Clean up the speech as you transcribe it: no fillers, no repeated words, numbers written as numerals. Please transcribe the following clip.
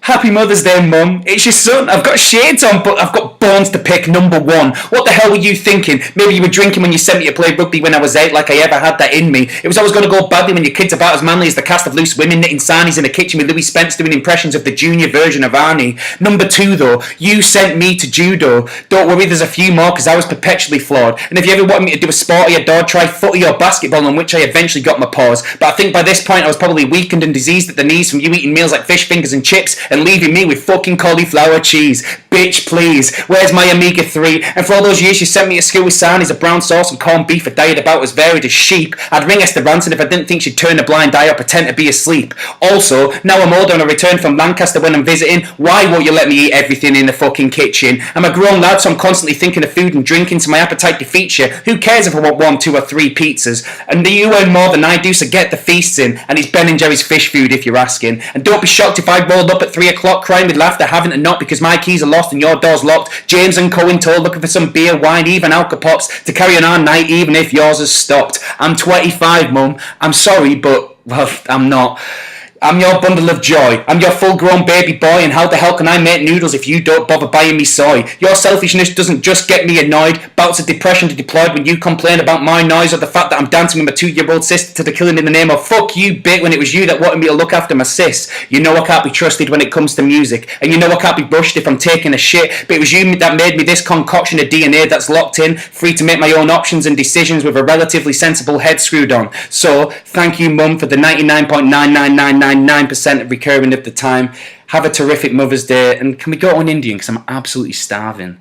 Happy Mother's Day, Mum. It's your son. I've got shades on, but I've got bones to pick, number one. What the hell were you thinking? Maybe you were drinking when you sent me to play rugby when I was 8, like I ever had that in me. It was always going to go badly when your kid's about as manly as the cast of Loose Women, knitting sarnies in a kitchen with Louis Spence doing impressions of the junior version of Arnie. Number two, though, you sent me to judo. Don't worry, there's a few more, because I was perpetually flawed. And if you ever wanted me to do a sport or dog, try footy or basketball, on which I eventually got my paws. But I think by this point I was probably weakened and diseased at the knees from you eating meals like fish fingers and chips and leaving me with fucking cauliflower cheese. Bitch, please. Where's my omega-3? And for all those years you sent me to school with sarnies of brown sauce and corned beef, a diet about as varied as sheep. I'd ring Esther Ranson if I didn't think she'd turn a blind eye or pretend to be asleep. Also, now I'm older and I return from Lancaster when I'm visiting, why won't you let me eat everything in the fucking kitchen? I'm a grown lad, so I'm constantly thinking of food and drinking, so my appetite defeats you. Who cares if I want 1, 2 or 3 pizzas? And you earn more than I do, so get the feasts in. And it's Ben and Jerry's fish food if you're asking. And don't be shocked if I rolled up at 3 o'clock crying with laughter, having to knock because my keys are lost and your door's locked. James and Cohen told, looking for some beer, wine, even Alka Pops to carry on our night even if yours has stopped. I'm 25, Mum. I'm sorry, but, well, I'm not. I'm your bundle of joy. I'm your full-grown baby boy, and how the hell can I make noodles if you don't bother buying me soy? Your selfishness doesn't just get me annoyed. Bouts of depression to deployed when you complain about my noise or the fact that I'm dancing with my 2-year-old sister to the Killing in the Name of fuck you bit when it was you that wanted me to look after my sis. You know I can't be trusted when it comes to music, and you know I can't be brushed if I'm taking a shit, but it was you that made me this concoction of DNA that's locked in, free to make my own options and decisions with a relatively sensible head screwed on. So, thank you, Mum, for the 99.99999% of recurring of the time. Have a terrific Mother's Day, and can we go on Indian because I'm absolutely starving.